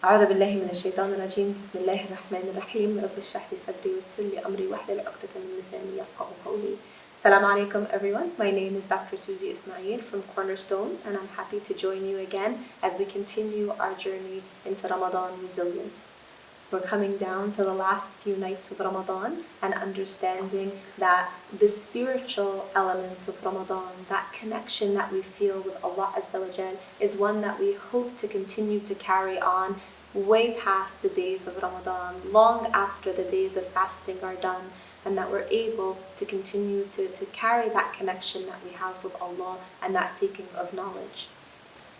أعوذ بالله من الشيطان الرجيم بسم الله الرحمن الرحيم رب اشرح لي صدري ويسر لي أمري واحلل عقدة من لساني يفقهوا قولي. Assalamu alaikum everyone. My name is Dr. Suzy Ismail from Cornerstone, and I'm happy to join you again as we continue our journey into Ramadan resilience. We're coming down to the last few nights of Ramadan and understanding that the spiritual elements of Ramadan, that connection that we feel with Allah Azza wa Jal, is one that we hope to continue to carry on way past the days of Ramadan, long after the days of fasting are done, and that we're able to continue to carry that connection that we have with Allah and that seeking of knowledge.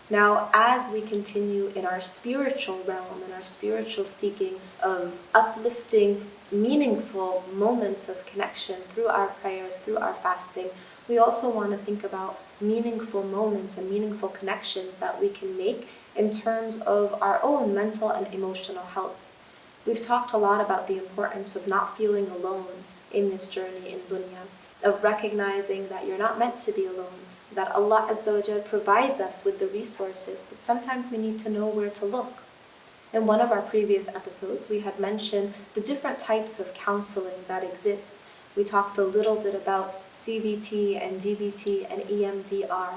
Now, as we continue in our spiritual realm and our spiritual seeking of uplifting, meaningful moments of connection through our prayers, through our fasting, we also want to think about meaningful moments and meaningful connections that we can make in terms of our own mental and emotional health. We've talked a lot about the importance of not feeling alone in this journey in dunya, of recognizing that you're not meant to be alone, that Allah Azza wa Jal provides us with the resources, but sometimes we need to know where to look. In one of our previous episodes, we had mentioned the different types of counseling that exist. We talked a little bit about CBT and DBT and EMDR.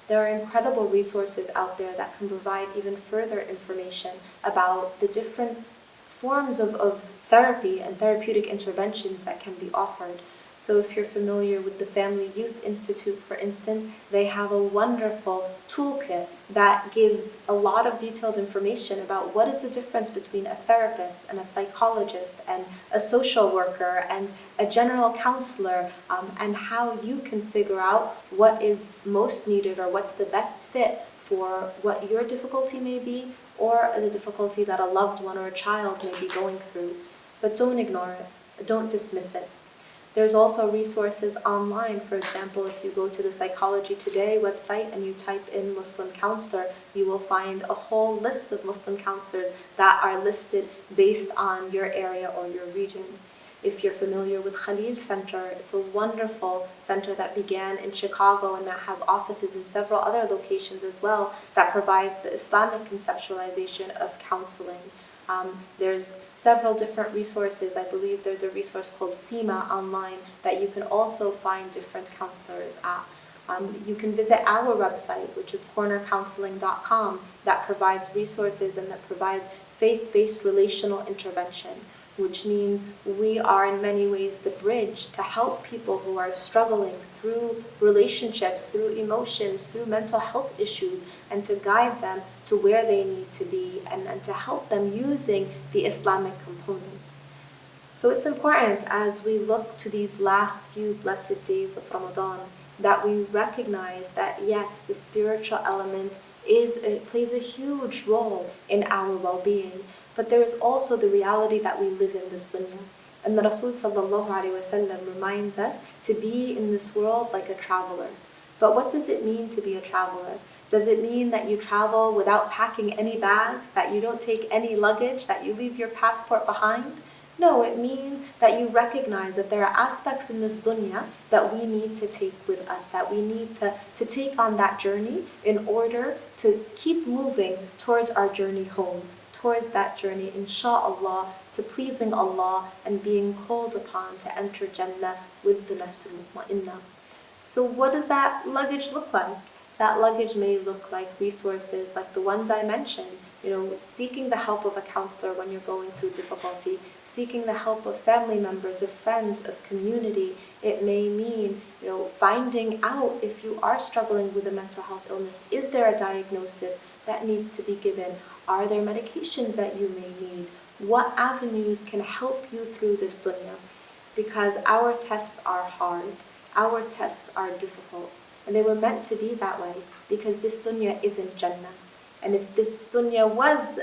There are incredible resources out there that can provide even further information about the different forms of therapy and therapeutic interventions that can be offered. So if you're familiar with the Family Youth Institute, for instance, they have a wonderful toolkit that gives a lot of detailed information about what is the difference between a therapist and a psychologist and a social worker and a general counselor, and how you can figure out what is most needed or what's the best fit for what your difficulty may be or the difficulty that a loved one or a child may be going through. But don't ignore it, don't dismiss it. There's also resources online. For example, if you go to the Psychology Today website and you type in Muslim counselor, you will find a whole list of Muslim counselors that are listed based on your area or your region. If you're familiar with Khalil Center, it's a wonderful center that began in Chicago and that has offices in several other locations as well, that provides the Islamic conceptualization of counseling. There's several different resources. I believe there's a resource called SEMA online that you can also find different counselors at. You can visit our website, which is cornercounseling.com, that provides resources and that provides faith-based relational intervention, which means we are in many ways the bridge to help people who are struggling through relationships, through emotions, through mental health issues, and to guide them to where they need to be and to help them using the Islamic components. So it's important as we look to these last few blessed days of Ramadan that we recognize that yes, the spiritual element plays a huge role in our well-being, but there is also the reality that we live in this dunya. And the Rasul sallallahu alaihi wasallam reminds us to be in this world like a traveler. But what does it mean to be a traveler? Does it mean that you travel without packing any bags, that you don't take any luggage, that you leave your passport behind? No, it means that you recognize that there are aspects in this dunya that we need to take with us, that we need to take on that journey in order to keep moving towards our journey home, towards that journey, insha'Allah, to pleasing Allah and being called upon to enter Jannah with the nafs al-mutma'innah. So what does that luggage look like? That luggage may look like resources like the ones I mentioned, seeking the help of a counselor when you're going through difficulty, seeking the help of family members, of friends, of community. It may mean, finding out if you are struggling with a mental health illness. Is there a diagnosis that needs to be given? Are there medications that you may need? What avenues can help you through this dunya? Because our tests are hard, our tests are difficult, and they were meant to be that way because this dunya isn't Jannah. And if this dunya was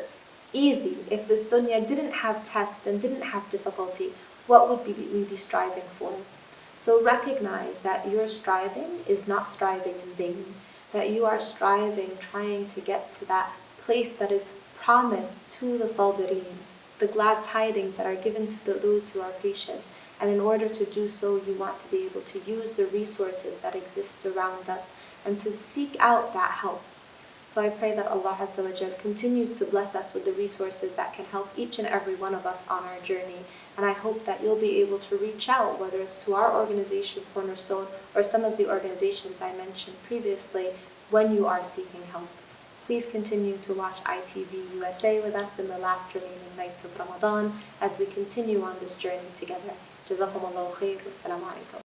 easy, if this dunya didn't have tests and didn't have difficulty, what would we be striving for? So recognize that your striving is not striving in vain, that you are striving, trying to get to that place that is promised to the Sabirin, the glad tidings that are given to those who are patient. And in order to do so, you want to be able to use the resources that exist around us and to seek out that help. So I pray that Allah Azza wa Jal continues to bless us with the resources that can help each and every one of us on our journey. And I hope that you'll be able to reach out, whether it's to our organization, Cornerstone, or some of the organizations I mentioned previously, when you are seeking help. Please continue to watch iTVusa with us in the last remaining nights of Ramadan as we continue on this journey together. Jazakumullahu khair. Wassalamu alaikum.